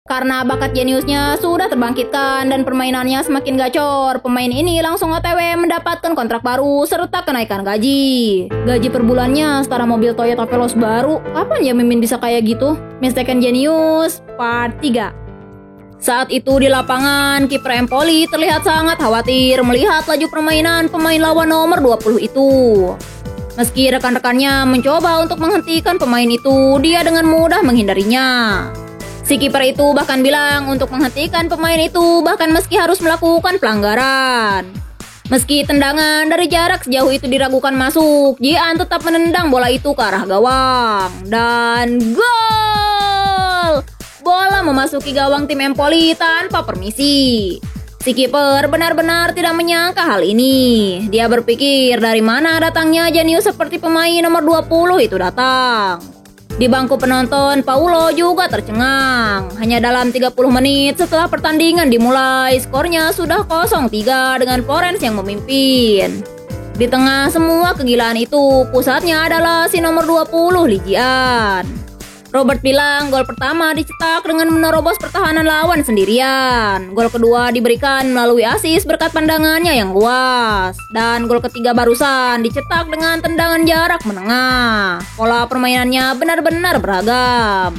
Karena bakat jeniusnya sudah terbangkitkan dan permainannya semakin gacor, pemain ini langsung OTW mendapatkan kontrak baru serta kenaikan gaji. Gaji per bulannya setara mobil Toyota Veloz baru. Kapan ya Mimin bisa kayak gitu? Mistaken Genius Part 3. Saat itu di lapangan, kiper Empoli terlihat sangat khawatir melihat laju permainan pemain lawan nomor 20 itu. Meski rekan-rekannya mencoba untuk menghentikan pemain itu, dia dengan mudah menghindarinya. Si kiper itu bahkan bilang untuk menghentikan pemain itu bahkan meski harus melakukan pelanggaran. Meski tendangan dari jarak sejauh itu diragukan masuk, Jian tetap menendang bola itu ke arah gawang. Dan gol! Bola memasuki gawang tim Empoli tanpa permisi. Si kiper benar-benar tidak menyangka hal ini. Dia berpikir dari mana datangnya jenius seperti pemain nomor 20 itu datang. Di bangku penonton, Paulo juga tercengang. Hanya dalam 30 menit setelah pertandingan dimulai, skornya sudah 0-3 dengan Florenz yang memimpin. Di tengah semua kegilaan itu, pusatnya adalah si nomor 20 Lijian. Robert bilang gol pertama dicetak dengan menerobos pertahanan lawan sendirian. Gol kedua diberikan melalui asis berkat pandangannya yang luas. Dan gol ketiga barusan dicetak dengan tendangan jarak menengah. Pola permainannya benar-benar beragam.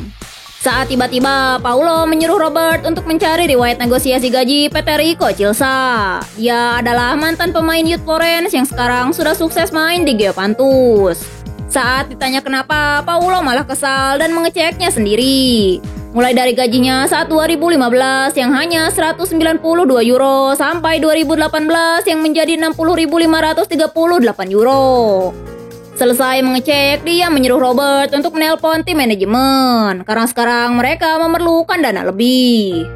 Saat tiba-tiba, Paulo menyuruh Robert untuk mencari riwayat negosiasi gaji Federico Chiesa. Dia adalah mantan pemain youth Florenz yang sekarang sudah sukses main di Juventus. Saat ditanya kenapa, Paulo malah kesal dan mengeceknya sendiri. Mulai dari gajinya saat 2015 yang hanya 192 euro sampai 2018 yang menjadi 60.538 euro. Selesai mengecek, dia menyuruh Robert untuk menelpon tim manajemen karena sekarang mereka memerlukan dana lebih.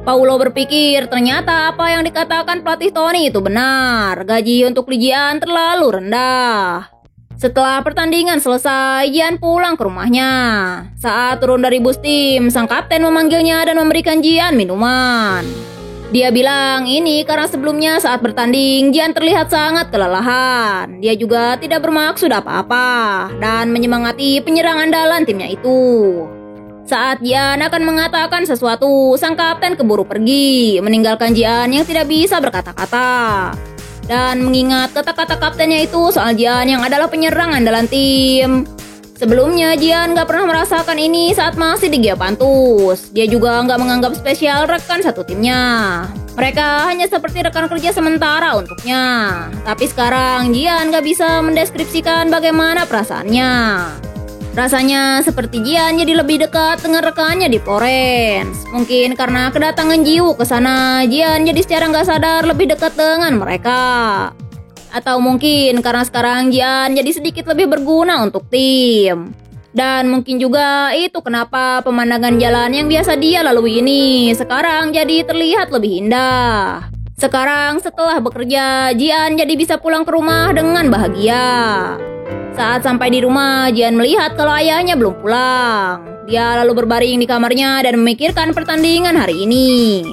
Paulo berpikir ternyata apa yang dikatakan pelatih Tony itu benar. Gaji untuk Lijian terlalu rendah. Setelah pertandingan selesai, Jian pulang ke rumahnya. Saat turun dari bus tim, sang kapten memanggilnya dan memberikan Jian minuman. Dia bilang ini karena sebelumnya saat bertanding, Jian terlihat sangat kelelahan. Dia juga tidak bermaksud apa-apa dan menyemangati penyerang andalan timnya itu. Saat Jian akan mengatakan sesuatu, sang kapten keburu pergi, meninggalkan Jian yang tidak bisa berkata-kata. Dan mengingat kata-kata kaptennya itu soal Jian yang adalah penyerang andalan tim. Sebelumnya Jian gak pernah merasakan ini saat masih di Juventus. Dia juga gak menganggap spesial rekan satu timnya. Mereka hanya seperti rekan kerja sementara untuknya. Tapi sekarang Jian gak bisa mendeskripsikan bagaimana perasaannya. Rasanya seperti Jian jadi lebih dekat dengan rekannya di Florenz. Mungkin karena kedatangan Jiu ke sana, Jian jadi secara nggak sadar lebih dekat dengan mereka. Atau mungkin karena sekarang Jian jadi sedikit lebih berguna untuk tim. Dan mungkin juga itu kenapa pemandangan jalan yang biasa dia lalui ini sekarang jadi terlihat lebih indah. Sekarang setelah bekerja, Jian jadi bisa pulang ke rumah dengan bahagia. Saat sampai di rumah, Jian melihat kalau ayahnya belum pulang. Dia lalu berbaring di kamarnya dan memikirkan pertandingan hari ini.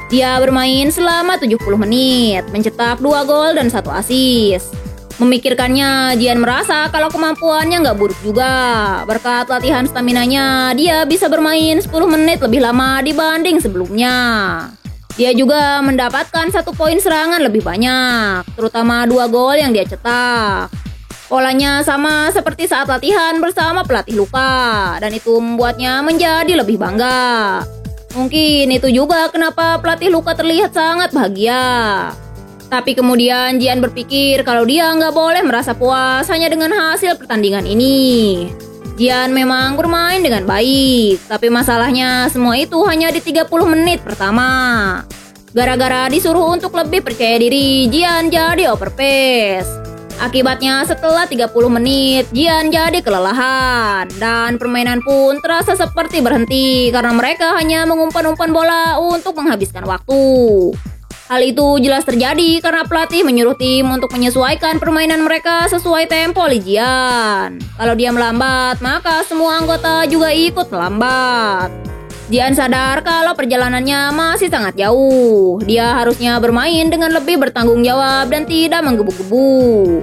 Dia bermain selama 70 menit, mencetak 2 gol dan 1 assist. Memikirkannya, Jian merasa kalau kemampuannya nggak buruk juga. Berkat latihan staminanya, dia bisa bermain 10 menit lebih lama dibanding sebelumnya. Dia juga mendapatkan 1 poin serangan lebih banyak, terutama 2 gol yang dia cetak. Polanya sama seperti saat latihan bersama pelatih Luka, dan itu membuatnya menjadi lebih bangga. Mungkin itu juga kenapa pelatih Luka terlihat sangat bahagia. Tapi kemudian Jian berpikir kalau dia nggak boleh merasa puas hanya dengan hasil pertandingan ini. Jian memang bermain dengan baik, tapi masalahnya semua itu hanya di 30 menit pertama. Gara-gara disuruh untuk lebih percaya diri, Jian jadi overpace. Akibatnya setelah 30 menit, Jian jadi kelelahan. Dan permainan pun terasa seperti berhenti karena mereka hanya mengumpan-umpan bola untuk menghabiskan waktu. Hal itu jelas terjadi karena pelatih menyuruh tim untuk menyesuaikan permainan mereka sesuai tempo Lijian. Kalau dia melambat, maka semua anggota juga ikut melambat. Jian sadar kalau perjalanannya masih sangat jauh. Dia harusnya bermain dengan lebih bertanggung jawab dan tidak menggebu-gebu.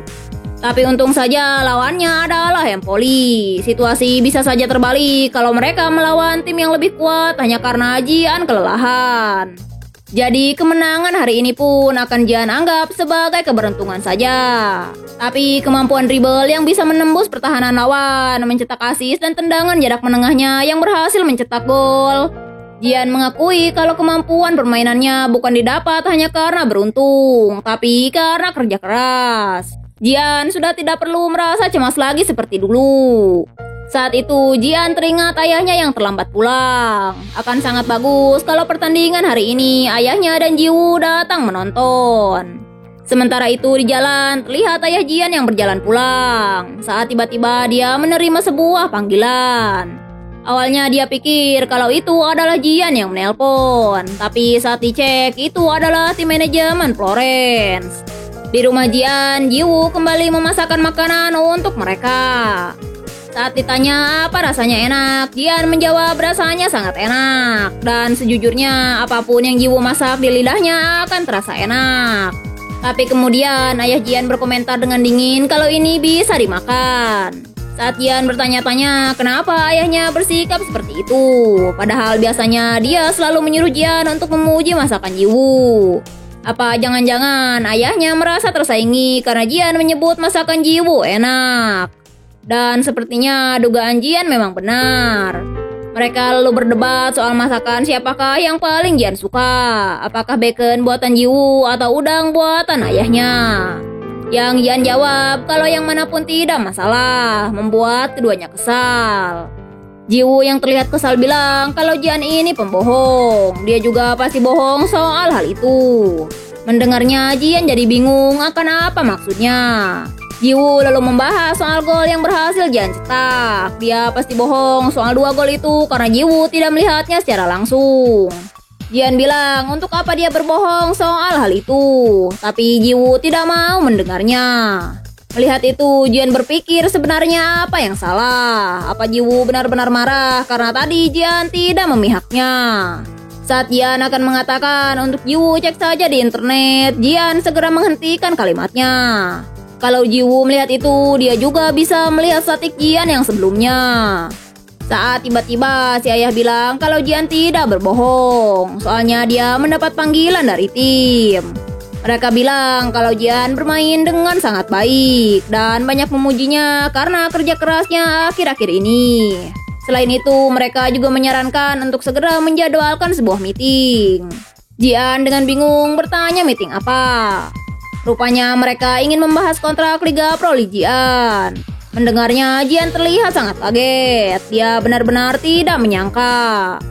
Tapi untung saja lawannya adalah Empoli. Situasi bisa saja terbalik kalau mereka melawan tim yang lebih kuat hanya karena Jian kelelahan. Jadi kemenangan hari ini pun akan Jian anggap sebagai keberuntungan saja. Tapi kemampuan dribble yang bisa menembus pertahanan lawan, mencetak assist dan tendangan jarak menengahnya yang berhasil mencetak gol. Jian mengakui kalau kemampuan permainannya bukan didapat hanya karena beruntung, tapi karena kerja keras. Jian sudah tidak perlu merasa cemas lagi seperti dulu. Saat itu Jian teringat ayahnya yang terlambat pulang. Akan sangat bagus kalau pertandingan hari ini ayahnya dan Jiwoo datang menonton. Sementara itu di jalan terlihat ayah Jian yang berjalan pulang. Saat tiba-tiba dia menerima sebuah panggilan. Awalnya dia pikir kalau itu adalah Jian yang menelpon, tapi saat dicek itu adalah tim manajemen Florence. Di rumah Jian, Jiwoo kembali memasakkan makanan untuk mereka. Saat ditanya apa rasanya enak, Jian menjawab rasanya sangat enak. Dan sejujurnya apapun yang Jiwoo masak di lidahnya akan terasa enak. Tapi kemudian ayah Jian berkomentar dengan dingin kalau ini bisa dimakan. Saat Jian bertanya-tanya kenapa ayahnya bersikap seperti itu. Padahal biasanya dia selalu menyuruh Jian untuk memuji masakan Jiwoo. Apa jangan-jangan ayahnya merasa tersaingi karena Jian menyebut masakan Jiwoo enak? Dan sepertinya dugaan Jian memang benar. Mereka lalu berdebat soal masakan siapakah yang paling Jian suka. Apakah bacon buatan Jiwoo atau udang buatan ayahnya? Yang Jian jawab kalau yang manapun tidak masalah, membuat keduanya kesal. Jiwoo yang terlihat kesal bilang kalau Jian ini pembohong. Dia juga pasti bohong soal hal itu. Mendengarnya Jian jadi bingung akan apa maksudnya. Jiwoo lalu membahas soal gol yang berhasil Jian cetak. Dia pasti bohong soal 2 gol itu karena Jiwoo tidak melihatnya secara langsung. Jian bilang untuk apa dia berbohong soal hal itu. Tapi Jiwoo tidak mau mendengarnya. Melihat itu, Jian berpikir sebenarnya apa yang salah. Apa Jiwoo benar-benar marah karena tadi Jian tidak memihaknya? Saat Jian akan mengatakan untuk Jiwoo cek saja di internet, Jian segera menghentikan kalimatnya. Kalau Jiwoo melihat itu, dia juga bisa melihat statik Jian yang sebelumnya. Saat tiba-tiba si ayah bilang kalau Jian tidak berbohong, soalnya dia mendapat panggilan dari tim. Mereka bilang kalau Jian bermain dengan sangat baik dan banyak memujinya karena kerja kerasnya akhir-akhir ini. Selain itu, mereka juga menyarankan untuk segera menjadwalkan sebuah meeting. Jian dengan bingung bertanya meeting apa. Rupanya mereka ingin membahas kontrak Liga Pro Jian. Mendengarnya, Jian terlihat sangat kaget. Dia benar-benar tidak menyangka.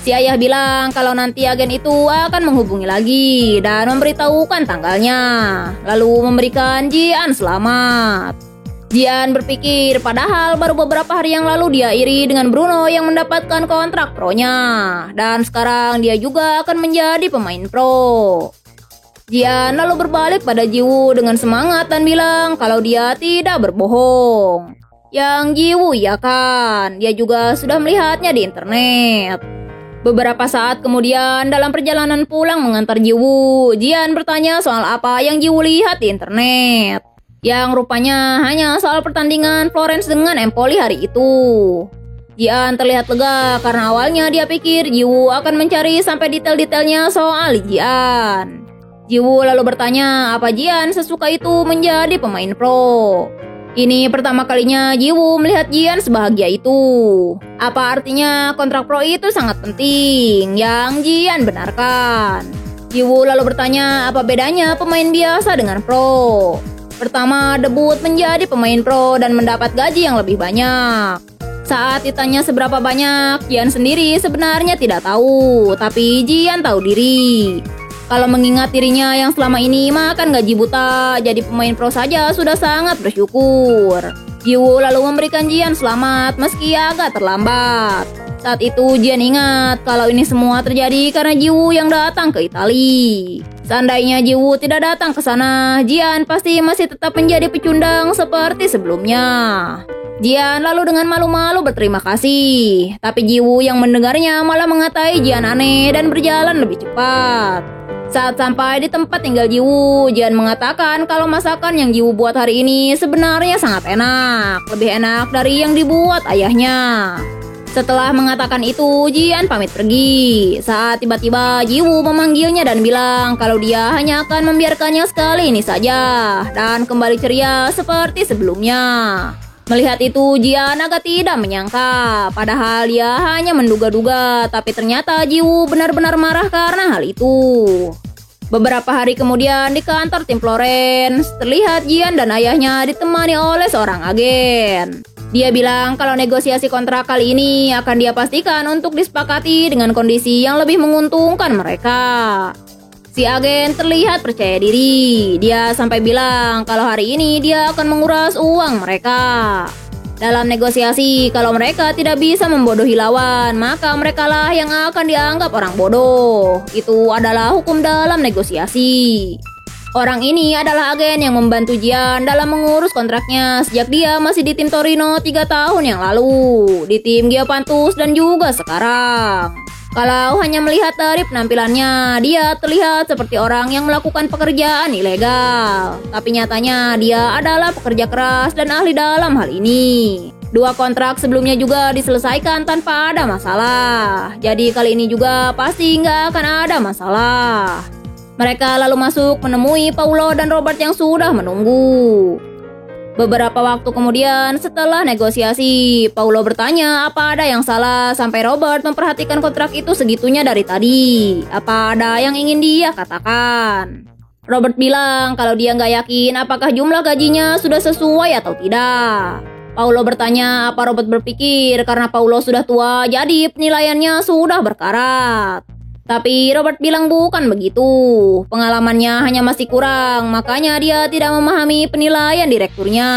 Si ayah bilang kalau nanti agen itu akan menghubungi lagi dan memberitahukan tanggalnya, lalu memberikan Jian selamat. Jian berpikir padahal baru beberapa hari yang lalu dia iri dengan Bruno yang mendapatkan kontrak pro-nya, dan sekarang dia juga akan menjadi pemain pro. Jian lalu berbalik pada Jiwoo dengan semangat dan bilang kalau dia tidak berbohong. Yang Jiwoo iya kan, dia juga sudah melihatnya di internet. Beberapa saat kemudian dalam perjalanan pulang mengantar Jiwoo, Jian bertanya soal apa yang Jiwoo lihat di internet. Yang rupanya hanya soal pertandingan Florence dengan Empoli hari itu. Jian terlihat lega karena awalnya dia pikir Jiwoo akan mencari sampai detail-detailnya soal Jian. Jiwoo lalu bertanya apa Jian sesuka itu menjadi pemain pro. Ini pertama kalinya Jiwoo melihat Jian sebahagia itu. Apa artinya kontrak pro itu sangat penting? Yang Jian benarkan. Jiwoo lalu bertanya apa bedanya pemain biasa dengan pro. Pertama, debut menjadi pemain pro dan mendapat gaji yang lebih banyak. Saat ditanya seberapa banyak, Jian sendiri sebenarnya tidak tahu. Tapi Jian tahu diri. Kalau mengingat dirinya yang selama ini makan gaji buta, jadi pemain pro saja sudah sangat bersyukur. Jiwoo lalu memberikan Jian selamat meski agak terlambat. Saat itu Jian ingat kalau ini semua terjadi karena Jiwoo yang datang ke Italia. Seandainya Jiwoo tidak datang ke sana, Jian pasti masih tetap menjadi pecundang seperti sebelumnya. Jian lalu dengan malu-malu berterima kasih. Tapi Jiwoo yang mendengarnya malah mengatai Jian aneh dan berjalan lebih cepat. Saat sampai di tempat tinggal Jiwoo, Jian mengatakan kalau masakan yang Jiwoo buat hari ini sebenarnya sangat enak, lebih enak dari yang dibuat ayahnya. Setelah mengatakan itu, Jian pamit pergi. Saat tiba-tiba Jiwoo memanggilnya dan bilang kalau dia hanya akan membiarkannya sekali ini saja dan kembali ceria seperti sebelumnya. Melihat itu, Jian agak tidak menyangka, padahal dia hanya menduga-duga, tapi ternyata Jiwoo benar-benar marah karena hal itu. Beberapa hari kemudian di kantor tim Florence, terlihat Jian dan ayahnya ditemani oleh seorang agen. Dia bilang kalau negosiasi kontrak kali ini akan dia pastikan untuk disepakati dengan kondisi yang lebih menguntungkan mereka. Si agen terlihat percaya diri. Dia sampai bilang kalau hari ini dia akan menguras uang mereka. Dalam negosiasi, kalau mereka tidak bisa membodohi lawan, maka merekalah yang akan dianggap orang bodoh. Itu adalah hukum dalam negosiasi. Orang ini adalah agen yang membantu Jian dalam mengurus kontraknya sejak dia masih di tim Torino 3 tahun yang lalu, di tim Geopantus dan juga sekarang. Kalau hanya melihat dari penampilannya, dia terlihat seperti orang yang melakukan pekerjaan ilegal. Tapi nyatanya dia adalah pekerja keras dan ahli dalam hal ini. 2 kontrak sebelumnya juga diselesaikan tanpa ada masalah. Jadi kali ini juga pasti nggak akan ada masalah. Mereka lalu masuk menemui Paulo dan Robert yang sudah menunggu. Beberapa waktu kemudian setelah negosiasi, Paulo bertanya apa ada yang salah sampai Robert memperhatikan kontrak itu segitunya dari tadi. Apa ada yang ingin dia katakan? Robert bilang kalau dia nggak yakin apakah jumlah gajinya sudah sesuai atau tidak. Paulo bertanya apa Robert berpikir karena Paulo sudah tua jadi penilaiannya sudah berkarat. Tapi Robert bilang bukan begitu. Pengalamannya hanya masih kurang, makanya dia tidak memahami penilaian direkturnya.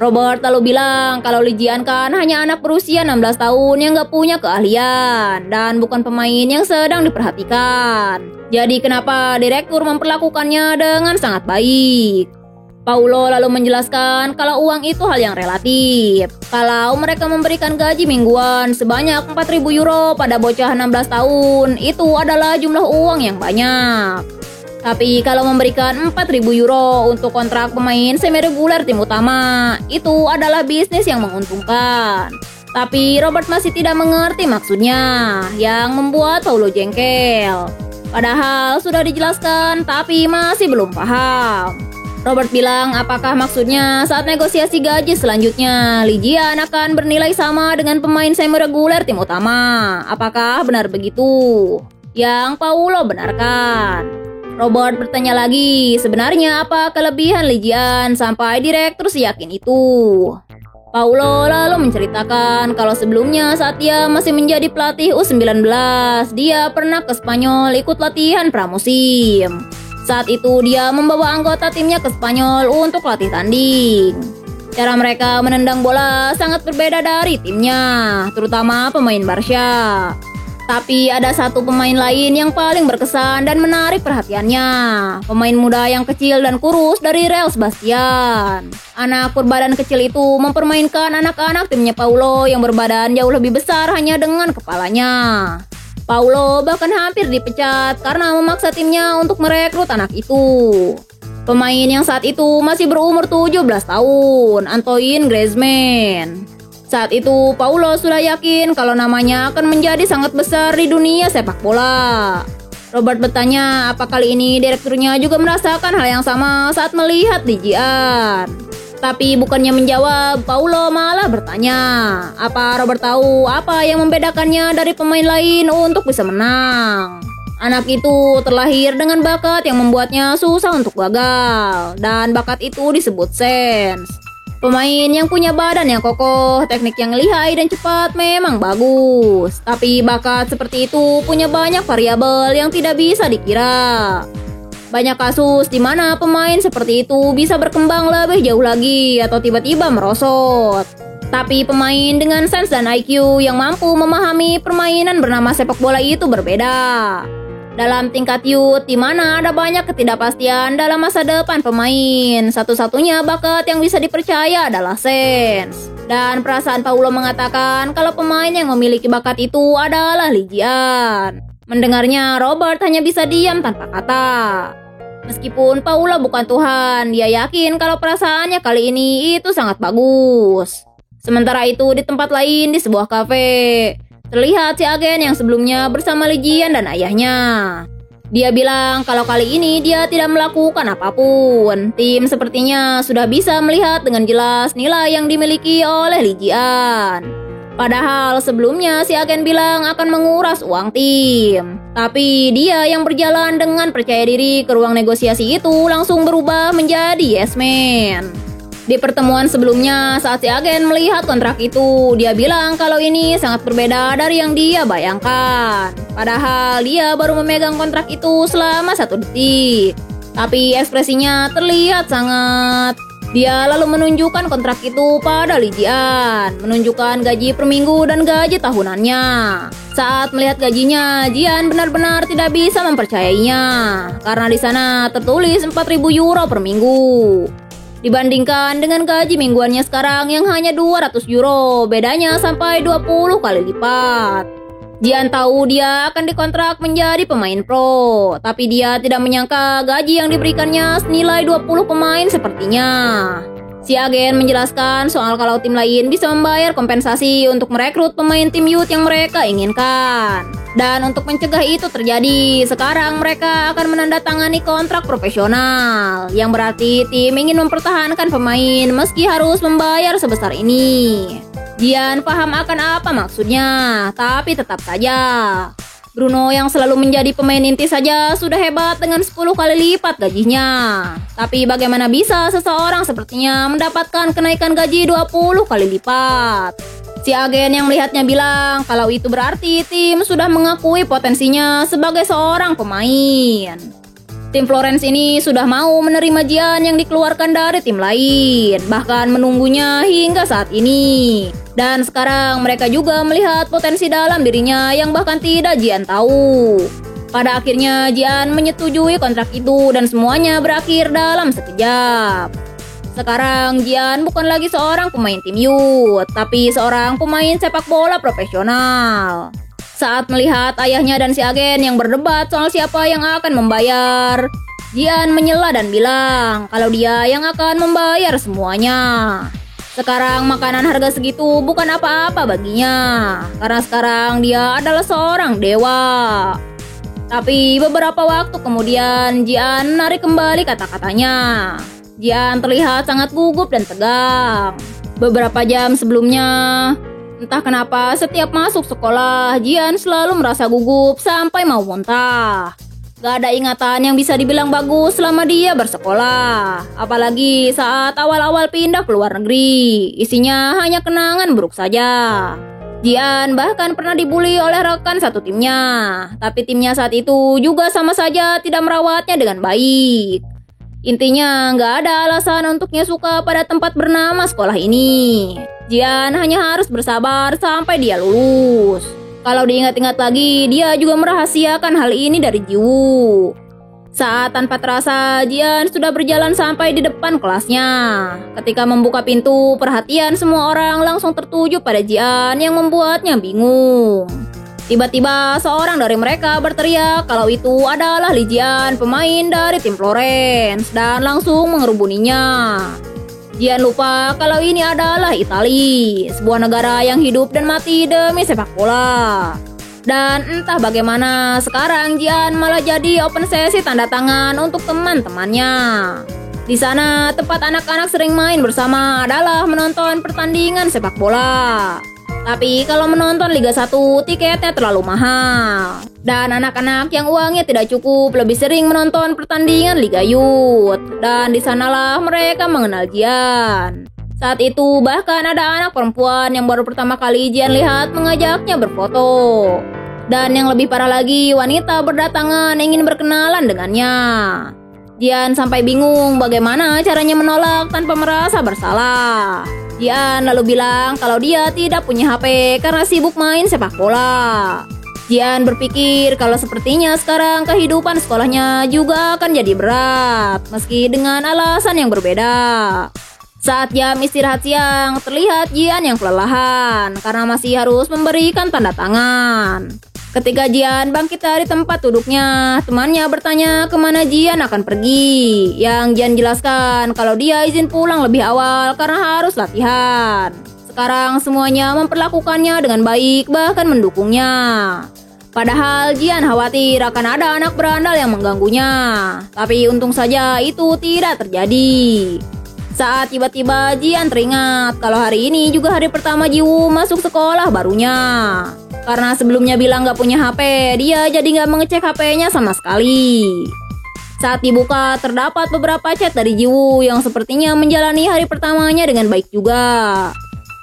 Robert lalu bilang kalau Lee Jian kan hanya anak berusia 16 tahun yang gak punya keahlian dan bukan pemain yang sedang diperhatikan. Jadi kenapa direktur memperlakukannya dengan sangat baik? Paulo lalu menjelaskan kalau uang itu hal yang relatif. Kalau mereka memberikan gaji mingguan sebanyak 4.000 euro pada bocah 16 tahun, itu adalah jumlah uang yang banyak. Tapi kalau memberikan 4.000 euro untuk kontrak pemain semi-reguler tim utama, itu adalah bisnis yang menguntungkan. Tapi Robert masih tidak mengerti maksudnya, yang membuat Paulo jengkel. Padahal sudah dijelaskan, tapi masih belum paham. Robert bilang apakah maksudnya saat negosiasi gaji selanjutnya, Lee Jian akan bernilai sama dengan pemain semi-reguler tim utama. Apakah benar begitu? Yang Paulo benarkan. Robert bertanya lagi, sebenarnya apa kelebihan Lee Jian sampai direktur seyakin itu? Paulo lalu menceritakan kalau sebelumnya saat dia masih menjadi pelatih U19, dia pernah ke Spanyol ikut latihan pramusim. Saat itu dia membawa anggota timnya ke Spanyol untuk latih tanding. Cara mereka menendang bola sangat berbeda dari timnya, terutama pemain Barca. Tapi ada satu pemain lain yang paling berkesan dan menarik perhatiannya. Pemain muda yang kecil dan kurus dari Real Sebastian. Anak berbadan kecil itu mempermainkan anak-anak timnya Paulo yang berbadan jauh lebih besar hanya dengan kepalanya. Paulo bahkan hampir dipecat karena memaksa timnya untuk merekrut anak itu. Pemain yang saat itu masih berumur 17 tahun, Antoine Griezmann. Saat itu Paulo sudah yakin kalau namanya akan menjadi sangat besar di dunia sepak bola. Robert bertanya apa kali ini direkturnya juga merasakan hal yang sama saat melihat Lee Jian. Tapi bukannya menjawab, Paulo malah bertanya, apa Robert tahu apa yang membedakannya dari pemain lain untuk bisa menang? Anak itu terlahir dengan bakat yang membuatnya susah untuk gagal, dan bakat itu disebut sense. Pemain yang punya badan yang kokoh, teknik yang lihai dan cepat memang bagus. Tapi bakat seperti itu punya banyak variabel yang tidak bisa dikira. Banyak kasus di mana pemain seperti itu bisa berkembang lebih jauh lagi atau tiba-tiba merosot. Tapi pemain dengan sense dan IQ yang mampu memahami permainan bernama sepak bola itu berbeda. Dalam tingkat youth, di mana ada banyak ketidakpastian dalam masa depan pemain, satu-satunya bakat yang bisa dipercaya adalah sense. Dan perasaan Paulo mengatakan kalau pemain yang memiliki bakat itu adalah Lee Jian. Mendengarnya, Robert hanya bisa diam tanpa kata. Meskipun Paula bukan Tuhan, dia yakin kalau perasaannya kali ini itu sangat bagus. Sementara itu di tempat lain di sebuah kafe, terlihat si agen yang sebelumnya bersama Lijian dan ayahnya. Dia bilang kalau kali ini dia tidak melakukan apapun. Tim sepertinya sudah bisa melihat dengan jelas nilai yang dimiliki oleh Lijian. Padahal sebelumnya si agen bilang akan menguras uang tim. Tapi dia yang berjalan dengan percaya diri ke ruang negosiasi itu langsung berubah menjadi yes man. Di pertemuan sebelumnya saat si agen melihat kontrak itu, dia bilang kalau ini sangat berbeda dari yang dia bayangkan. Padahal dia baru memegang kontrak itu selama 1 detik. Tapi ekspresinya terlihat sangat. Dia lalu menunjukkan kontrak itu pada Lijian, menunjukkan gaji per minggu dan gaji tahunannya. Saat melihat gajinya, Jian benar-benar tidak bisa mempercayainya, karena di sana tertulis 4.000 euro per minggu. Dibandingkan dengan gaji mingguannya sekarang yang hanya 200 euro, bedanya sampai 20 kali lipat. Jian tahu dia akan dikontrak menjadi pemain pro, tapi dia tidak menyangka gaji yang diberikannya senilai 20 pemain sepertinya. Si agen menjelaskan soal kalau tim lain bisa membayar kompensasi untuk merekrut pemain tim youth yang mereka inginkan. Dan untuk mencegah itu terjadi, sekarang mereka akan menandatangani kontrak profesional, yang berarti tim ingin mempertahankan pemain meski harus membayar sebesar ini. Jian paham akan apa maksudnya, tapi tetap saja. Bruno yang selalu menjadi pemain inti saja sudah hebat dengan 10 kali lipat gajinya. Tapi bagaimana bisa seseorang sepertinya mendapatkan kenaikan gaji 20 kali lipat? Si agen yang melihatnya bilang kalau itu berarti tim sudah mengakui potensinya sebagai seorang pemain. Tim Florence ini sudah mau menerima Jian yang dikeluarkan dari tim lain, bahkan menunggunya hingga saat ini. Dan sekarang mereka juga melihat potensi dalam dirinya yang bahkan tidak Jian tahu. Pada akhirnya Jian menyetujui kontrak itu dan semuanya berakhir dalam sekejap. Sekarang Jian bukan lagi seorang pemain tim youth, tapi seorang pemain sepak bola profesional. Saat melihat ayahnya dan si agen yang berdebat soal siapa yang akan membayar, Jian menyela dan bilang kalau dia yang akan membayar semuanya. Sekarang makanan harga segitu bukan apa-apa baginya, karena sekarang dia adalah seorang dewa. Tapi beberapa waktu kemudian Jian menarik kembali kata-katanya. Jian terlihat sangat gugup dan tegang. Beberapa jam sebelumnya, entah kenapa setiap masuk sekolah, Jian selalu merasa gugup sampai mau muntah. Gak ada ingatan yang bisa dibilang bagus selama dia bersekolah. Apalagi saat awal-awal pindah ke luar negeri, isinya hanya kenangan buruk saja. Jian bahkan pernah dibully oleh rekan satu timnya, tapi timnya saat itu juga sama saja tidak merawatnya dengan baik. Intinya gak ada alasan untuknya suka pada tempat bernama sekolah ini. Jian hanya harus bersabar sampai dia lulus. Kalau diingat-ingat lagi, dia juga merahasiakan hal ini dari Jiwoo. Saat tanpa terasa, Jian sudah berjalan sampai di depan kelasnya. Ketika membuka pintu, perhatian semua orang langsung tertuju pada Jian yang membuatnya bingung. Tiba-tiba seorang dari mereka berteriak kalau itu adalah Li Jian, pemain dari tim Florence, dan langsung mengerubuninya. Jian lupa kalau ini adalah Italia, sebuah negara yang hidup dan mati demi sepak bola. Dan entah bagaimana, sekarang Jian malah jadi open sesi tanda tangan untuk teman-temannya. Di sana, tempat anak-anak sering main bersama adalah menonton pertandingan sepak bola. Tapi kalau menonton Liga 1, tiketnya terlalu mahal. Dan anak-anak yang uangnya tidak cukup lebih sering menonton pertandingan Liga Youth. Dan di sanalah mereka mengenal Jian. Saat itu bahkan ada anak perempuan yang baru pertama kali Jian lihat mengajaknya berfoto. Dan yang lebih parah lagi, wanita berdatangan ingin berkenalan dengannya. Jian sampai bingung bagaimana caranya menolak tanpa merasa bersalah. Jian lalu bilang kalau dia tidak punya HP karena sibuk main sepak bola. Jian berpikir kalau sepertinya sekarang kehidupan sekolahnya juga akan jadi berat, meski dengan alasan yang berbeda. Saat jam istirahat siang, terlihat Jian yang kelelahan karena masih harus memberikan tanda tangan. Ketika Jian bangkit dari tempat duduknya, temannya bertanya kemana Jian akan pergi. Yang Jian jelaskan kalau dia izin pulang lebih awal karena harus latihan. Sekarang semuanya memperlakukannya dengan baik, bahkan mendukungnya. Padahal Jian khawatir akan ada anak berandal yang mengganggunya. Tapi untung saja itu tidak terjadi. Saat tiba-tiba Jian teringat kalau hari ini juga hari pertama Jiwoo masuk sekolah barunya. Karena sebelumnya bilang gak punya HP, dia jadi gak mengecek HP-nya sama sekali. Saat dibuka, terdapat beberapa chat dari Jiwoo yang sepertinya menjalani hari pertamanya dengan baik juga.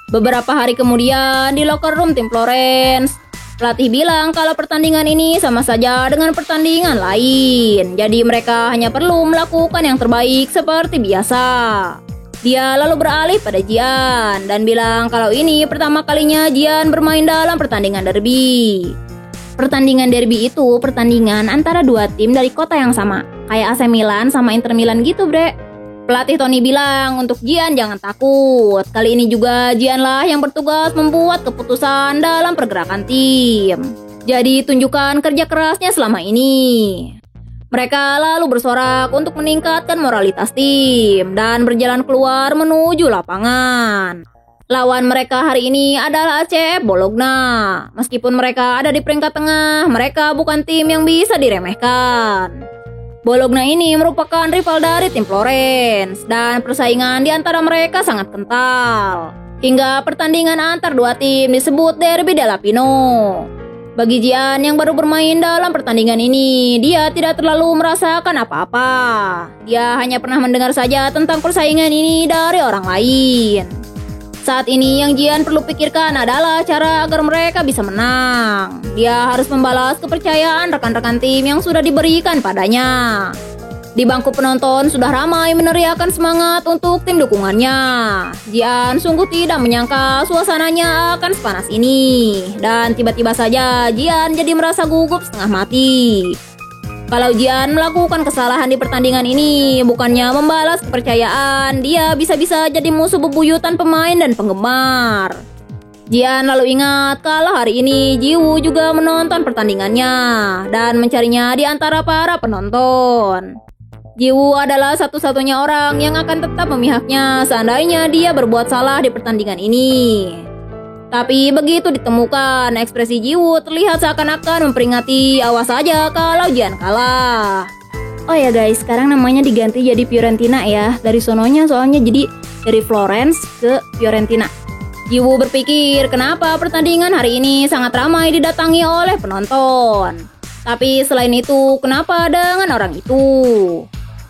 Beberapa hari kemudian, di locker room tim Florence, pelatih bilang kalau pertandingan ini sama saja dengan pertandingan lain. Jadi mereka hanya perlu melakukan yang terbaik seperti biasa. Dia lalu beralih pada Jian dan bilang kalau ini pertama kalinya Jian bermain dalam pertandingan derby. Pertandingan derby itu pertandingan antara dua tim dari kota yang sama, kayak AC Milan sama Inter Milan gitu, Bre. Pelatih Tony bilang untuk Jian jangan takut. Kali ini juga Jian lah yang bertugas membuat keputusan dalam pergerakan tim. Jadi tunjukkan kerja kerasnya selama ini. Mereka lalu bersorak untuk meningkatkan moralitas tim dan berjalan keluar menuju lapangan. Lawan mereka hari ini adalah ACF Bologna. Meskipun mereka ada di peringkat tengah, mereka bukan tim yang bisa diremehkan. Bologna ini merupakan rival dari tim Florence dan persaingan di antara mereka sangat kental. Hingga pertandingan antar dua tim disebut Derby della Pino. Bagi Jian yang baru bermain dalam pertandingan ini, dia tidak terlalu merasakan apa-apa. Dia hanya pernah mendengar saja tentang persaingan ini dari orang lain. Saat ini yang Jian perlu pikirkan adalah cara agar mereka bisa menang. Dia harus membalas kepercayaan rekan-rekan tim yang sudah diberikan padanya. Di bangku penonton sudah ramai meneriakan semangat untuk tim dukungannya. Jian sungguh tidak menyangka suasananya akan sepanas ini. Dan tiba-tiba saja Jian jadi merasa gugup setengah mati. Kalau Jian melakukan kesalahan di pertandingan ini, bukannya membalas kepercayaan, dia bisa-bisa jadi musuh bebuyutan pemain dan penggemar. Jian lalu ingat kalau hari ini Jiwoo juga menonton pertandingannya dan mencarinya di antara para penonton. Jiwoo adalah satu-satunya orang yang akan tetap memihaknya seandainya dia berbuat salah di pertandingan ini. Tapi begitu ditemukan, ekspresi Jiwoo terlihat seakan-akan memperingati awas saja kalau Jian kalah. Oh ya guys, sekarang namanya diganti jadi Fiorentina ya. Dari sononya soalnya jadi dari Florence ke Fiorentina. Jiwoo berpikir kenapa pertandingan hari ini sangat ramai didatangi oleh penonton. Tapi selain itu, kenapa dengan orang itu?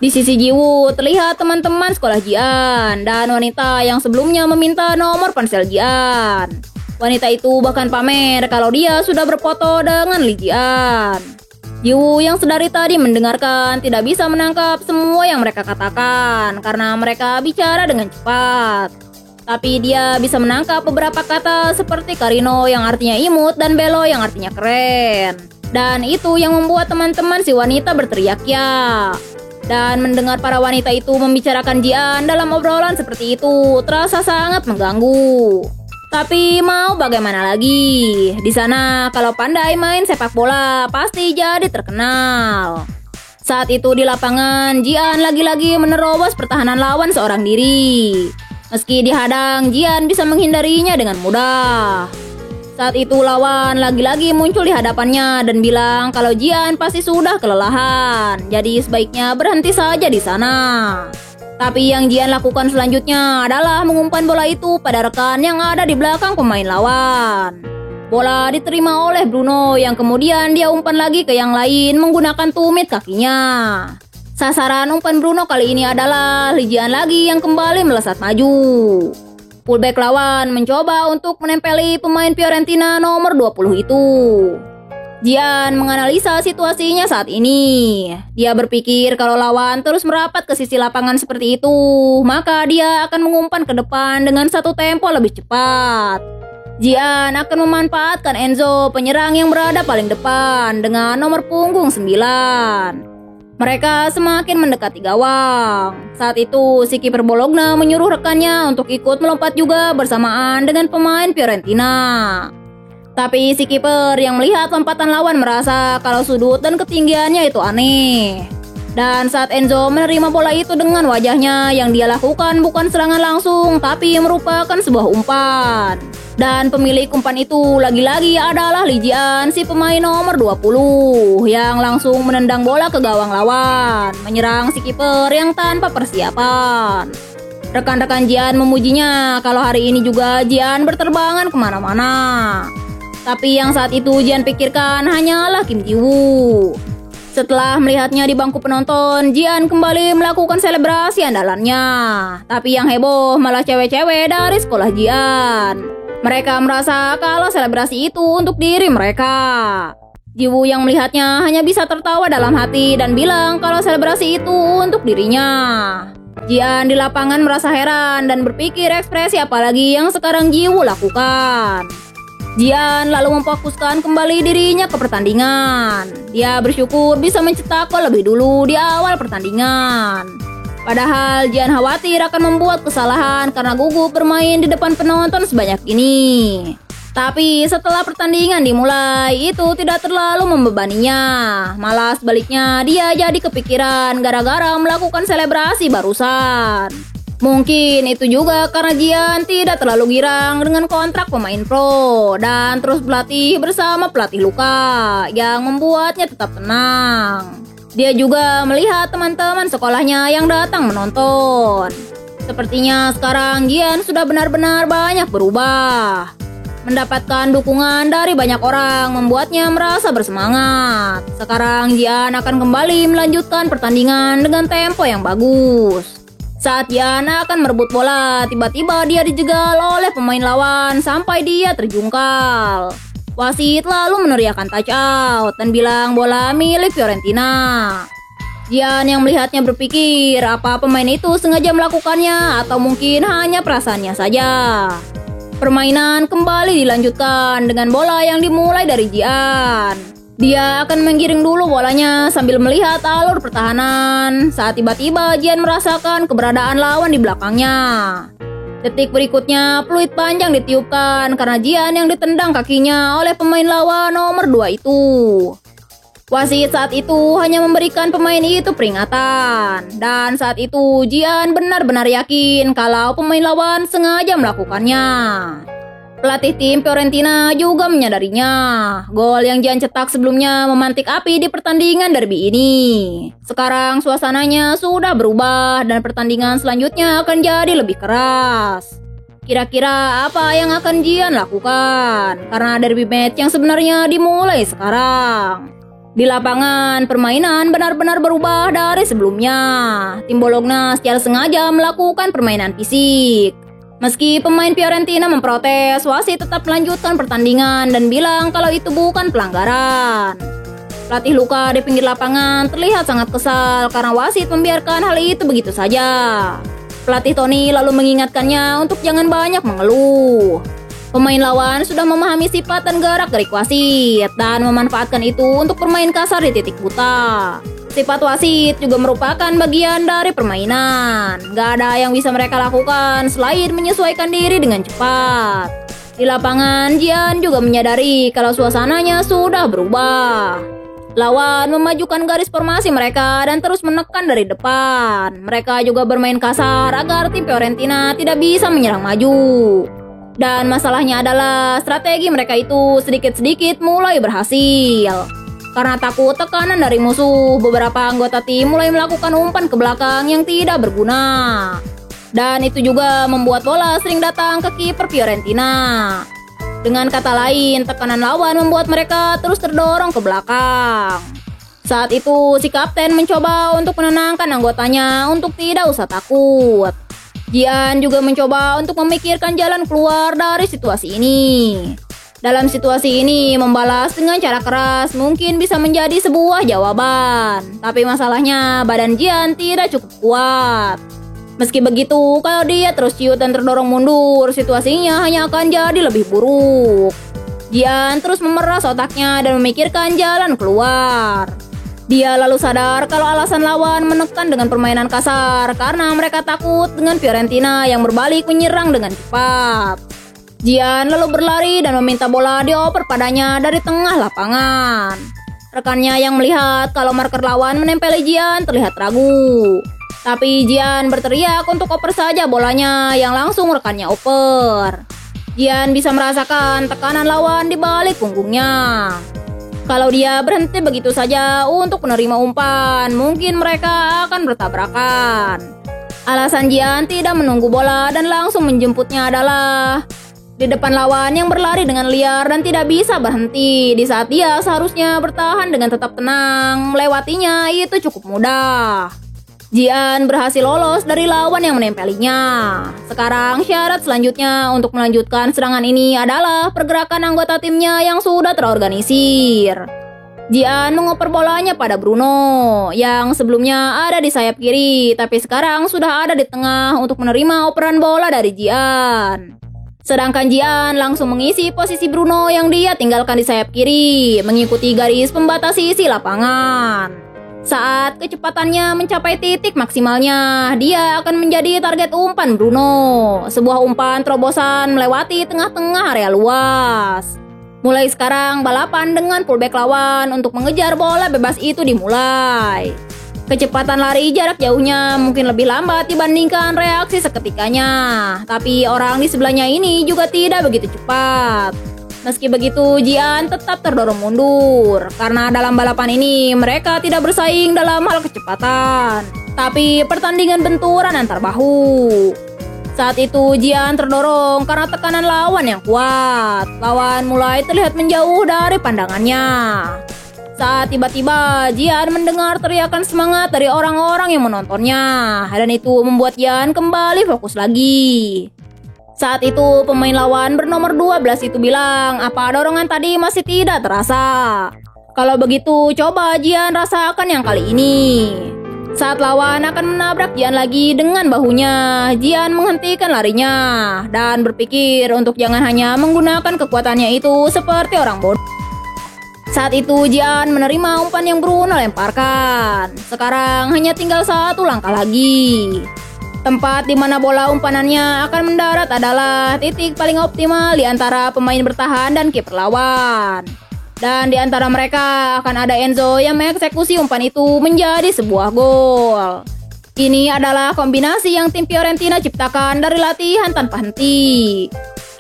Di sisi Jiwoo terlihat teman-teman sekolah Jian dan wanita yang sebelumnya meminta nomor ponsel Jian. Wanita itu bahkan pamer kalau dia sudah berfoto dengan Lee Jian. Jiwoo yang sedari tadi mendengarkan tidak bisa menangkap semua yang mereka katakan karena mereka bicara dengan cepat. Tapi dia bisa menangkap beberapa kata seperti Karino yang artinya imut dan Belo yang artinya keren. Dan itu yang membuat teman-teman si wanita berteriak ya. Dan mendengar para wanita itu membicarakan Jian dalam obrolan seperti itu terasa sangat mengganggu. Tapi mau bagaimana lagi? Di sana kalau pandai main sepak bola pasti jadi terkenal. Saat itu di lapangan Jian lagi-lagi menerobos pertahanan lawan seorang diri. Meski dihadang, Jian bisa menghindarinya dengan mudah. Saat itu lawan lagi-lagi muncul di hadapannya dan bilang kalau Jian pasti sudah kelelahan, jadi sebaiknya berhenti saja di sana. Tapi yang Jian lakukan selanjutnya adalah mengumpan bola itu pada rekan yang ada di belakang pemain lawan. Bola diterima oleh Bruno yang kemudian dia umpan lagi ke yang lain menggunakan tumit kakinya. Sasaran umpan Bruno kali ini adalah Lee Jian lagi yang kembali melesat maju. Fullback lawan mencoba untuk menempeli pemain Fiorentina nomor 20 itu. Jian menganalisa situasinya saat ini. Dia berpikir kalau lawan terus merapat ke sisi lapangan seperti itu, maka dia akan mengumpan ke depan dengan satu tempo lebih cepat. Jian akan memanfaatkan Enzo, penyerang yang berada paling depan dengan nomor punggung 9. Mereka semakin mendekati gawang. Saat itu, si kiper Bologna menyuruh rekannya untuk ikut melompat juga bersamaan dengan pemain Fiorentina. Tapi si kiper yang melihat lompatan lawan merasa kalau sudut dan ketinggiannya itu aneh. Dan saat Enzo menerima bola itu dengan wajahnya, yang dia lakukan bukan serangan langsung, tapi merupakan sebuah umpan. Dan pemilik umpan itu lagi-lagi adalah Lee Ji-an, si pemain nomor 20, yang langsung menendang bola ke gawang lawan, menyerang si kiper yang tanpa persiapan. Rekan-rekan Ji-an memujinya kalau hari ini juga Ji-an berterbangan kemana-mana. Tapi yang saat itu Ji-an pikirkan hanyalah Kim Ji-woo. Setelah melihatnya di bangku penonton, Ji-an kembali melakukan selebrasi andalannya. Tapi yang heboh malah cewek-cewek dari sekolah Ji-an. Mereka merasa kalau selebrasi itu untuk diri mereka. Ji-woo yang melihatnya hanya bisa tertawa dalam hati dan bilang kalau selebrasi itu untuk dirinya. Ji-an di lapangan merasa heran dan berpikir ekspresi apalagi yang sekarang Ji-woo lakukan. Ji-an lalu memfokuskan kembali dirinya ke pertandingan. Dia bersyukur bisa mencetak gol lebih dulu di awal pertandingan. Padahal Ji-an khawatir akan membuat kesalahan karena gugup bermain di depan penonton sebanyak ini. Tapi setelah pertandingan dimulai, itu tidak terlalu membebaninya. Malah sebaliknya, dia jadi kepikiran gara-gara melakukan selebrasi barusan. Mungkin itu juga karena Ji-an tidak terlalu girang dengan kontrak pemain pro dan terus berlatih bersama pelatih Luka yang membuatnya tetap tenang. Dia juga melihat teman-teman sekolahnya yang datang menonton. Sepertinya sekarang Ji-an sudah benar-benar banyak berubah. Mendapatkan dukungan dari banyak orang membuatnya merasa bersemangat. Sekarang Ji-an akan kembali melanjutkan pertandingan dengan tempo yang bagus. Saat Ji-an akan merebut bola, tiba-tiba dia dijegal oleh pemain lawan sampai dia terjungkal. Wasit lalu meneriakkan touch out dan bilang bola milik Fiorentina. Ji-an yang melihatnya berpikir apa pemain itu sengaja melakukannya atau mungkin hanya perasaannya saja. Permainan kembali dilanjutkan dengan bola yang dimulai dari Ji-an. Dia akan menggiring dulu bolanya sambil melihat alur pertahanan saat tiba-tiba Ji-an merasakan keberadaan lawan di belakangnya. Detik berikutnya peluit panjang ditiupkan karena Ji-an yang ditendang kakinya oleh pemain lawan nomor 2 itu. Wasit saat itu hanya memberikan pemain itu peringatan. Dan saat itu Ji-an benar-benar yakin kalau pemain lawan sengaja melakukannya. Pelatih tim Fiorentina juga menyadarinya. Gol yang Ji-an cetak sebelumnya memantik api di pertandingan derby ini. Sekarang suasananya sudah berubah dan pertandingan selanjutnya akan jadi lebih keras. Kira-kira apa yang akan Ji-an lakukan? Karena derby match yang sebenarnya dimulai sekarang. Di lapangan, permainan benar-benar berubah dari sebelumnya. Tim Bologna secara sengaja melakukan permainan fisik. Meski pemain Fiorentina memprotes, wasit tetap melanjutkan pertandingan dan bilang kalau itu bukan pelanggaran. Pelatih Luka di pinggir lapangan terlihat sangat kesal karena wasit membiarkan hal itu begitu saja. Pelatih Tony lalu mengingatkannya untuk jangan banyak mengeluh. Pemain lawan sudah memahami sifat dan gerak-gerik wasit dan memanfaatkan itu untuk bermain kasar di titik buta. Sifat wasit juga merupakan bagian dari permainan. Gak ada yang bisa mereka lakukan selain menyesuaikan diri dengan cepat. Di lapangan, Ji-an juga menyadari kalau suasananya sudah berubah. Lawan memajukan garis formasi mereka dan terus menekan dari depan. Mereka juga bermain kasar agar tim Fiorentina tidak bisa menyerang maju. Dan masalahnya adalah strategi mereka itu sedikit-sedikit mulai berhasil. Karena takut tekanan dari musuh, beberapa anggota tim mulai melakukan umpan ke belakang yang tidak berguna. Dan itu juga membuat bola sering datang ke kiper Fiorentina. Dengan kata lain, tekanan lawan membuat mereka terus terdorong ke belakang. Saat itu, si kapten mencoba untuk menenangkan anggotanya untuk tidak usah takut. Ji-an juga mencoba untuk memikirkan jalan keluar dari situasi ini. Dalam situasi ini, membalas dengan cara keras mungkin bisa menjadi sebuah jawaban. Tapi masalahnya, badan Ji-an tidak cukup kuat. Meski begitu, kalau dia terus ciut dan terdorong mundur, situasinya hanya akan jadi lebih buruk. Ji-an terus memeras otaknya dan memikirkan jalan keluar. Dia lalu sadar kalau alasan lawan menekan dengan permainan kasar karena mereka takut dengan Fiorentina yang berbalik menyerang dengan cepat. Jian lalu berlari dan meminta bola dioper padanya dari tengah lapangan. Rekannya yang melihat kalau marker lawan menempeli Jian terlihat ragu. Tapi Jian berteriak untuk oper saja bolanya yang langsung rekannya oper. Jian bisa merasakan tekanan lawan di balik punggungnya. Kalau dia berhenti begitu saja untuk menerima umpan, mungkin mereka akan bertabrakan. Alasan Jian tidak menunggu bola dan langsung menjemputnya adalah di depan lawan yang berlari dengan liar dan tidak bisa berhenti di saat dia seharusnya bertahan dengan tetap tenang. Melewatinya itu cukup mudah. Jian berhasil lolos dari lawan yang menempelinya. Sekarang syarat selanjutnya untuk melanjutkan serangan ini adalah pergerakan anggota timnya yang sudah terorganisir. Jian mengoper bolanya pada Bruno yang sebelumnya ada di sayap kiri tapi sekarang sudah ada di tengah untuk menerima operan bola dari Jian. Sedangkan Jian langsung mengisi posisi Bruno yang dia tinggalkan di sayap kiri, mengikuti garis pembatas isi lapangan. Saat kecepatannya mencapai titik maksimalnya, dia akan menjadi target umpan Bruno. Sebuah umpan terobosan melewati tengah-tengah area luas. Mulai sekarang balapan dengan fullback lawan untuk mengejar bola bebas itu dimulai. Kecepatan lari jarak jauhnya mungkin lebih lambat dibandingkan reaksi seketikanya. Tapi orang di sebelahnya ini juga tidak begitu cepat. Meski begitu, Jian tetap terdorong mundur karena dalam balapan ini mereka tidak bersaing dalam hal kecepatan, tapi pertandingan benturan antar bahu. Saat itu Jian terdorong karena tekanan lawan yang kuat. Lawan mulai terlihat menjauh dari pandangannya. Saat tiba-tiba Jian mendengar teriakan semangat dari orang-orang yang menontonnya, dan itu membuat Jian kembali fokus lagi. Saat itu pemain lawan bernomor 12 itu bilang apa dorongan tadi masih tidak terasa. Kalau begitu coba Jian rasakan yang kali ini. Saat lawan akan menabrak Jian lagi dengan bahunya, Jian menghentikan larinya dan berpikir untuk jangan hanya menggunakan kekuatannya itu seperti orang bodoh. Saat itu Jian menerima umpan yang Bruno lemparkan. Sekarang hanya tinggal satu langkah lagi. Tempat di mana bola umpanannya akan mendarat adalah titik paling optimal di antara pemain bertahan dan kiper lawan. Dan di antara mereka akan ada Enzo yang mengeksekusi umpan itu menjadi sebuah gol. Ini adalah kombinasi yang tim Fiorentina ciptakan dari latihan tanpa henti.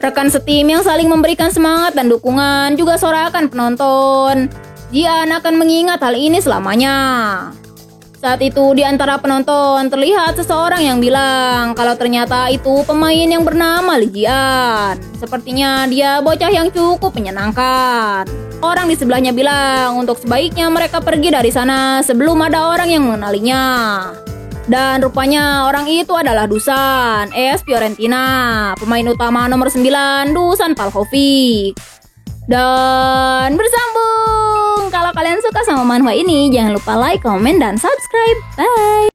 Rekan setim yang saling memberikan semangat dan dukungan juga sorakan penonton. Jian akan mengingat hal ini selamanya. Saat itu di antara penonton terlihat seseorang yang bilang kalau ternyata itu pemain yang bernama Li Jian. Sepertinya dia bocah yang cukup menyenangkan. Orang di sebelahnya bilang untuk sebaiknya mereka pergi dari sana sebelum ada orang yang mengenalinya. Dan rupanya orang itu adalah Dusan, AS Fiorentina, pemain utama nomor 9 Dusan Vlahovic. Dan bersambung. Kalau kalian suka sama manhwa ini, jangan lupa like, komen, dan subscribe. Bye!